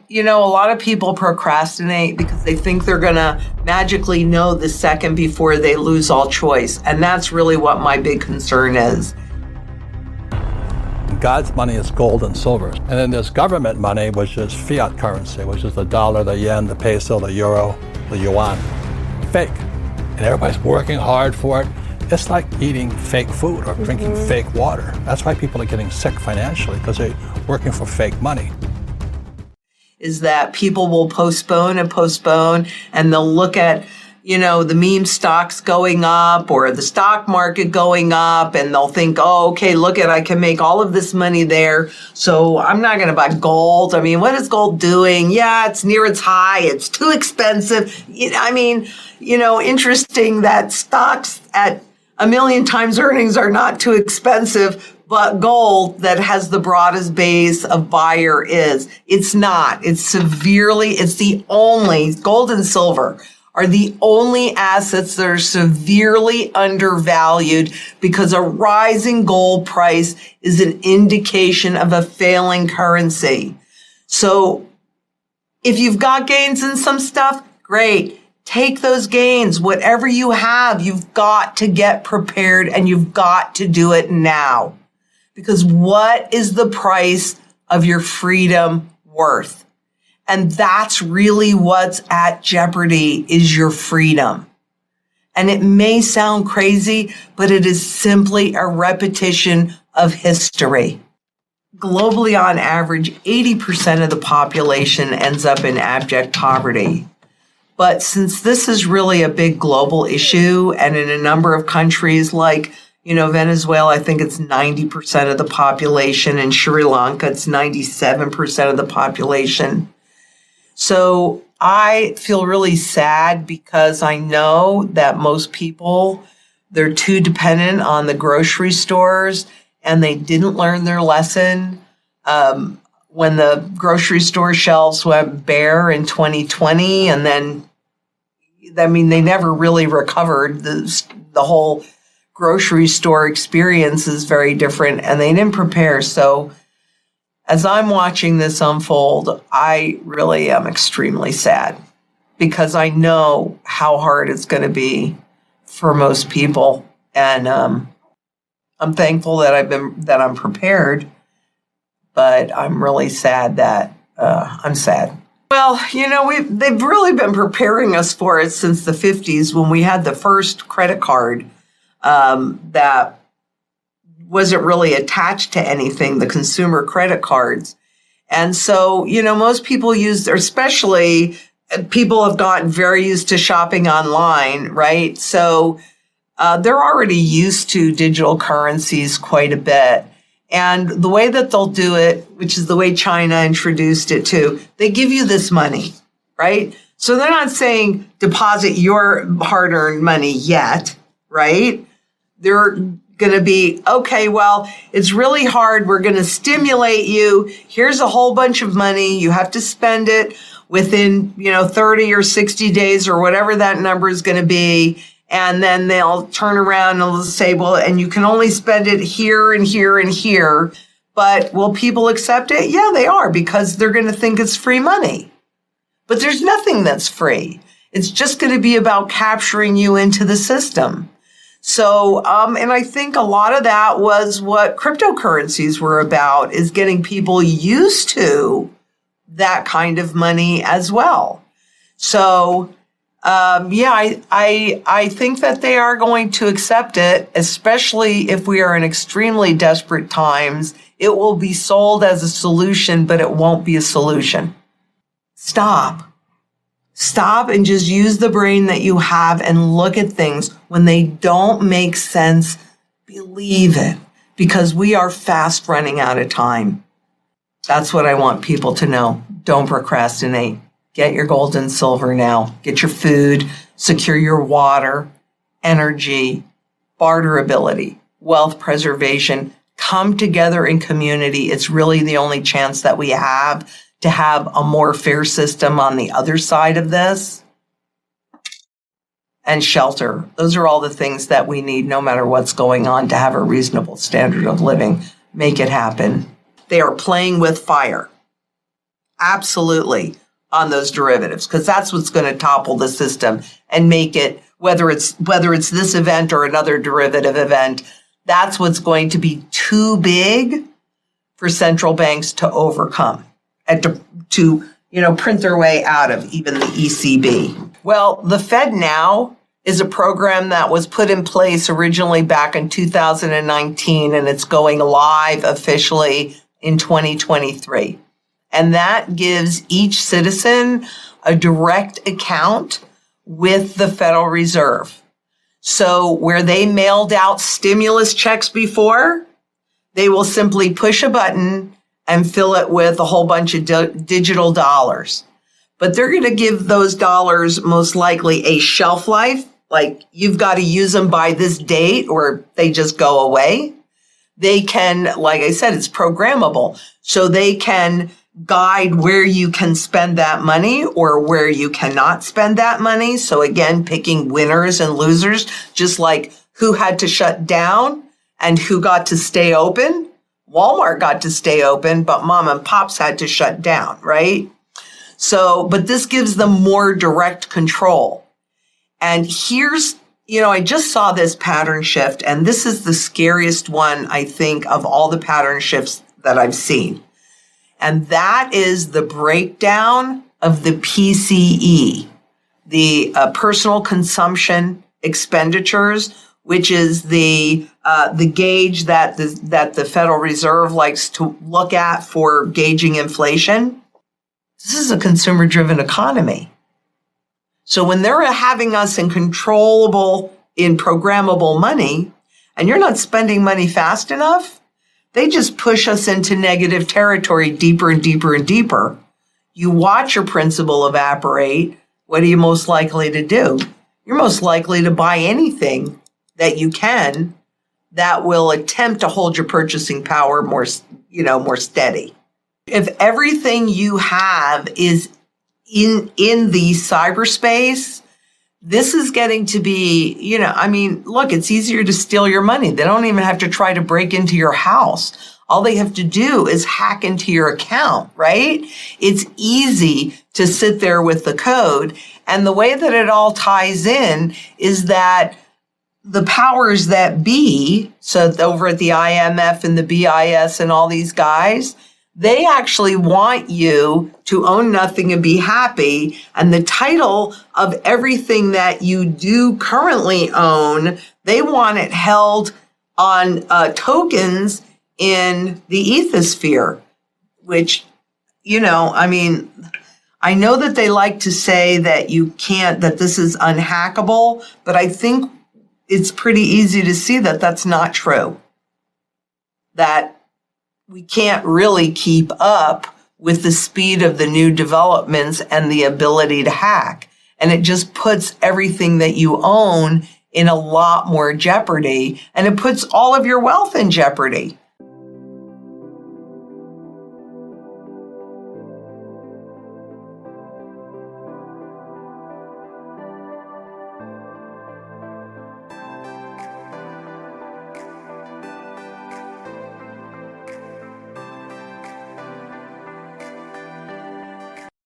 a lot of people procrastinate because they think they're going to magically know the second before they lose all choice. And that's really what my big concern is. God's money is gold and silver. And then there's government money, which is fiat currency, which is the dollar, the yen, the peso, the euro, the yuan. Fake. And everybody's working hard for it. It's like eating fake food or drinking fake water. That's why people are getting sick financially, because they're working for fake money. Is that people will postpone and they'll look at, the meme stocks going up or the stock market going up, and they'll think, oh, okay, I can make all of this money there, so I'm not going to buy gold. I mean, what is gold doing? Yeah, it's near its high. It's too expensive. Interesting that stocks at 1 million times earnings are not too expensive, but gold that has the broadest base of buyer is. It's not. Gold and silver are the only assets that are severely undervalued, because a rising gold price is an indication of a failing currency. So if you've got gains in some stuff, great. Take those gains. Whatever you have, you've got to get prepared, and you've got to do it now. Because what is the price of your freedom worth? And that's really what's at jeopardy, is your freedom. And it may sound crazy, but it is simply a repetition of history. Globally, on average, 80% of the population ends up in abject poverty. But since this is really a big global issue, and in a number of countries like, Venezuela, I think it's 90% of the population. In Sri Lanka, it's 97% of the population. So I feel really sad, because I know that most people, they're too dependent on the grocery stores, and they didn't learn their lesson. When the grocery store shelves went bare in 2020, and then, they never really recovered. The whole grocery store experience is very different, and they didn't prepare. So as I'm watching this unfold, I really am extremely sad, because I know how hard it's going to be for most people. And I'm thankful that I'm prepared, but I'm really sad that I'm sad. Well, they've really been preparing us for it since the 50s, when we had the first credit card that wasn't really attached to anything, the consumer credit cards. And so, most people especially people have gotten very used to shopping online, right? So they're already used to digital currencies quite a bit. And the way that they'll do it, which is the way China introduced it too, they give you this money, right? So they're not saying deposit your hard-earned money yet, right? They're going to be, okay, well, it's really hard. We're going to stimulate you. Here's a whole bunch of money. You have to spend it within, 30 or 60 days or whatever that number is going to be. And then they'll turn around and they'll say, well, and you can only spend it here and here and here. But will people accept it? Yeah, they are, because they're going to think it's free money. But there's nothing that's free. It's just going to be about capturing you into the system. So, and I think a lot of that was what cryptocurrencies were about, is getting people used to that kind of money as well. So, I think that they are going to accept it, especially if we are in extremely desperate times. It will be sold as a solution, but it won't be a solution. Stop and just use the brain that you have and look at things. When they don't make sense, believe it, because we are fast running out of time. That's what I want people to know. Don't procrastinate. Get your gold and silver now. Get your food, secure your water, energy, barterability, wealth preservation. Come together in community. It's really the only chance that we have to have a more fair system on the other side of this. And shelter. Those are all the things that we need, no matter what's going on, to have a reasonable standard of living. Make it happen. They are playing with fire. Absolutely on those derivatives, because that's what's going to topple the system and make it, whether it's this event or another derivative event, that's what's going to be too big for central banks to overcome and to print their way out of, even the ECB. Well, the Fed Now is a program that was put in place originally back in 2019, and it's going live officially in 2023. And that gives each citizen a direct account with the Federal Reserve. So where they mailed out stimulus checks before, they will simply push a button and fill it with a whole bunch of digital dollars. But they're going to give those dollars most likely a shelf life, like you've got to use them by this date or they just go away. They can, like I said, it's programmable. So they can guide where you can spend that money or where you cannot spend that money. So again, picking winners and losers, just like who had to shut down and who got to stay open. Walmart got to stay open, but mom and pops had to shut down, right? So, but this gives them more direct control. And here's, I just saw this pattern shift, and this is the scariest one, I think, of all the pattern shifts that I've seen. And that is the breakdown of the PCE, the personal consumption expenditures, which is the gauge that the Federal Reserve likes to look at for gauging inflation. This is a consumer-driven economy. So when they're having us in programmable money, and you're not spending money fast enough, they just push us into negative territory deeper and deeper and deeper. You watch your principal evaporate. What are you most likely to do? You're most likely to buy anything that you can that will attempt to hold your purchasing power more steady. If everything you have is in the cyberspace, this is getting to be, look, it's easier to steal your money. They don't even have to try to break into your house. All they have to do is hack into your account, right? It's easy to sit there with the code. And the way that it all ties in is that the powers that be, so over at the IMF and the BIS and all these guys, they actually want you to own nothing and be happy. And the title of everything that you do currently own, they want it held on tokens in the ethosphere, which, I know that they like to say that you can't, that this is unhackable, but I think it's pretty easy to see that that's not true. That we can't really keep up with the speed of the new developments and the ability to hack. And it just puts everything that you own in a lot more jeopardy, and it puts all of your wealth in jeopardy.